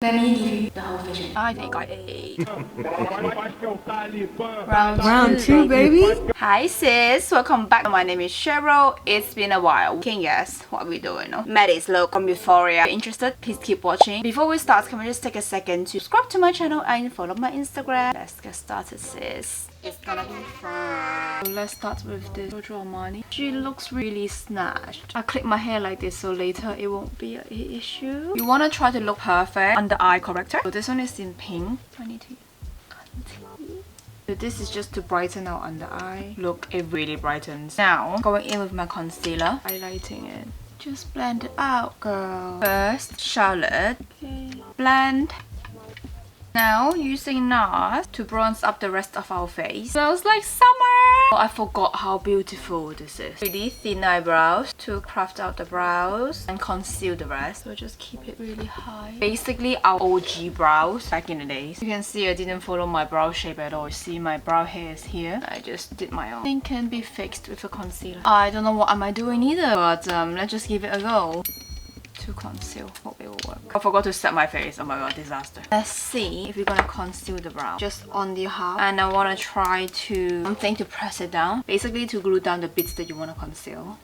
Let me give you the whole vision. I think I ate. Round two, baby. Hi sis, welcome back. My name is Cheryl. It's been a while. You can guess what we're doing. No? Maddy's look from Euphoria. If you're interested, please keep watching. Before we start, can we just take a second to subscribe to my channel and follow my Instagram? Let's get started, sis. It's gonna be fun. So let's start with this Giorgio Armani. She looks really snatched. I clip my hair like this so later it won't be an issue. You want to try to look perfect under eye corrector. So this one is in pink. I need to conceal. So this is just to brighten out under eye. Look, it really brightens. Now, going in with my concealer, highlighting it. Just blend it out, girl. First, Charlotte. Okay. Blend. Now, using NARS to bronze up the rest of our face. Smells like summer! Oh, I forgot how beautiful this is. Really thin eyebrows to craft out the brows and conceal the rest. So just keep it really high. Basically, our OG brows back in the days. You can see I didn't follow my brow shape at all. You see my brow hair is here. I just did my own. Thing can be fixed with a concealer. I don't know what am I doing either, but let's just give it a go. To conceal. Hope it will work. I forgot to set my face. Oh my god, disaster. Let's see if we're gonna conceal the brow. Just on the half. And I wanna try to something to press it down. Basically to glue down the bits that you wanna conceal.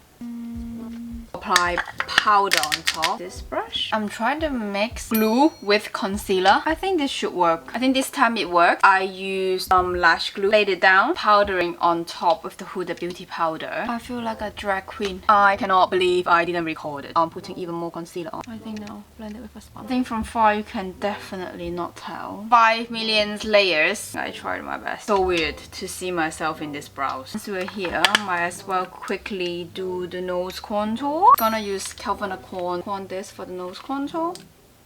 Apply powder on top. This brush. I'm trying to mix glue with concealer. I think this should work. I think this time it worked. I used some lash glue, laid it down, powdering on top with the Huda Beauty powder. I feel like a drag queen. I cannot believe I didn't record it. I'm putting even more concealer on. I think now blend it with a sponge. I think from far you can definitely not tell. 5 million layers. I tried my best. So weird to see myself in this brows. Since we're here, might as well quickly do the nose contour. Gonna use Calvin Klein this for the nose contour.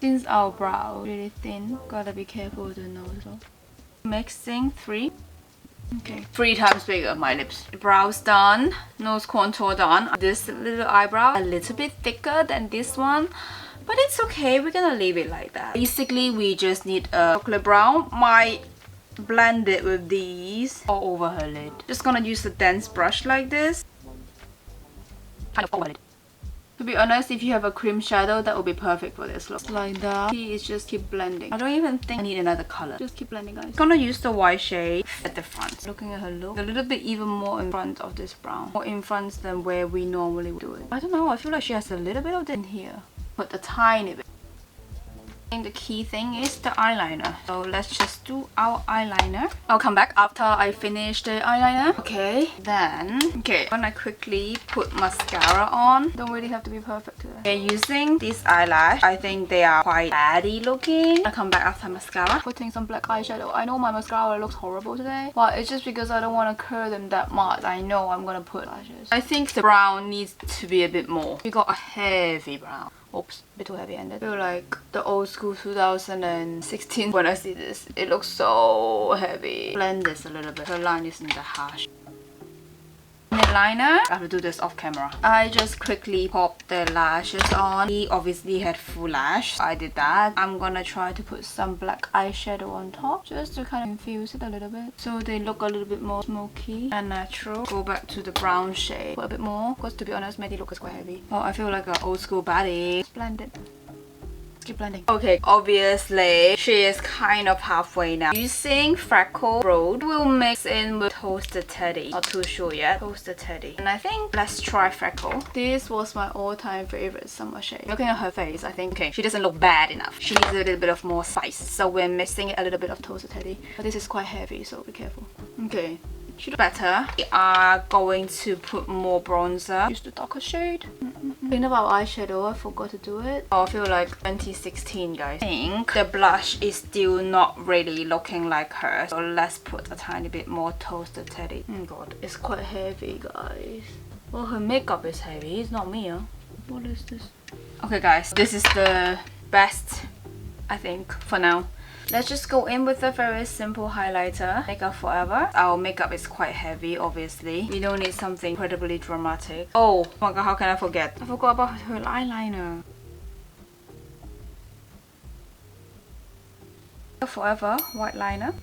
Since our brow really thin, gotta be careful with the nose. Mixing 3. Okay, 3 times bigger my lips. Brows done, nose contour done. This little eyebrow a little bit thicker than this one, but it's okay. We're gonna leave it like that. Basically, we just need a chocolate brown. Might blend it with these all over her lid. Just gonna use a dense brush like this. Kind of over it. To be honest, if you have a cream shadow, that would be perfect for this look. Like that. Key is just keep blending. I don't even think I need another color. Just keep blending, guys. Gonna use the white shade at the front. Looking at her look, a little bit even more in front of this brown. More in front than where we normally do it. I don't know, I feel like she has a little bit of it in here. But a tiny bit. I think the key thing is the eyeliner. So let's just do our eyeliner. I'll come back after I finish the eyeliner. Okay, then I'm gonna quickly put mascara on. Don't really have to be perfect today. Okay, using this eyelash, I think they are quite baddie looking. I'll come back after mascara. Putting some black eyeshadow. I know my mascara looks horrible today, but it's just because I don't want to curl them that much. I know I'm gonna put lashes. I think the brown needs to be a bit more. We got a heavy brown. Oops, a bit too heavy-handed. I feel like the old school 2016 when I see this. It looks so heavy. Blend this a little bit. Her line isn't that harsh. Liner. I have to do this off camera. I just quickly popped the lashes on. He obviously had full lash. I did that. I'm gonna try to put some black eyeshadow on top just to kind of infuse it a little bit so they look a little bit more smoky and natural. Go back to the brown shade. Put a bit more because to be honest, Maddy look is quite heavy. Oh, I feel like an old school baddie. Blend it. Keep blending. Okay, obviously she is kind of halfway now. Using Freckle Road will mix in with Toasted Teddy. Not too sure yet. Toasted Teddy. And I think let's try Freckle. This was my all-time favorite summer shade. Looking at her face, I think she doesn't look bad enough. She needs a little bit of more spice. So we're mixing a little bit of Toasted Teddy. But this is quite heavy, so be careful. Okay. She looks better. We are going to put more bronzer. Use the darker shade. Thinking about eyeshadow, I forgot to do it. Oh, I feel like 2016, guys. I think the blush is still not really looking like her. So let's put a tiny bit more Toasted Teddy. Oh god, it's quite heavy, guys. Well, her makeup is heavy. It's not me, huh? What is this? Okay, guys. This is the best, I think, for now. Let's just go in with a very simple highlighter. Makeup forever. Our makeup is quite heavy, obviously. We don't need something incredibly dramatic. Oh my god, how can I forget? I forgot about her eyeliner. Forever white liner.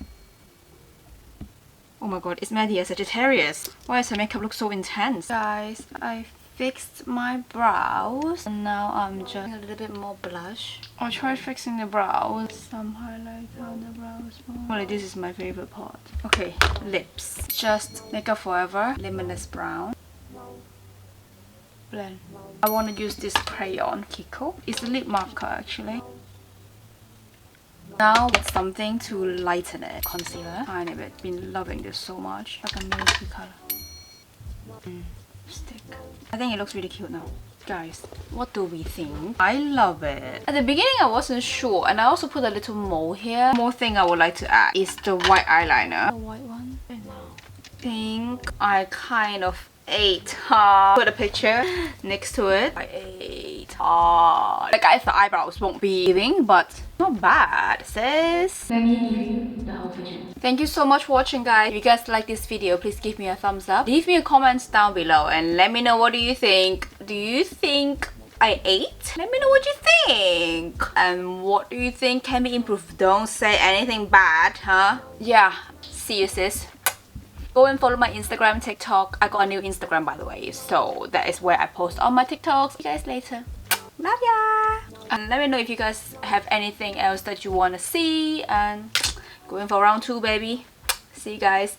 Oh my god, it's Maddy as Sagittarius. Why does her makeup look so intense? Guys, I fixed my brows and now I'm just a little bit more blush. I'll try fixing the brows. Some highlighter on the brows more. Well, this is my favorite part. Okay, lips. Just Makeup Forever Limitless Brown. Blend. I want to use this crayon Kiko. It's a lip marker actually. Now get something to lighten it. Concealer. Tiny bit. Been loving this so much. Like a milky color. Stick. I think it looks really cute now. Guys, what do we think? I love it. At the beginning I wasn't sure, and I also put a little mole here. More thing I would like to add is the white eyeliner. The white one. I think I kind of ate put a picture next to it. I ate like I thought eyebrows won't be giving, but not bad, sis. Let me give you the whole picture. Thank you so much for watching, guys. If you guys like this video, please give me a thumbs up. Leave me a comment down below and let me know what do you think. Do you think I ate? Let me know what you think. And what do you think can be improved? Don't say anything bad, huh? Yeah, see you, sis. Go and follow my Instagram, TikTok. I got a new Instagram, by the way, so that is where I post all my TikToks. See you guys later. Love ya! And let me know if you guys have anything else that you want to see. And going for round 2, baby. See you guys.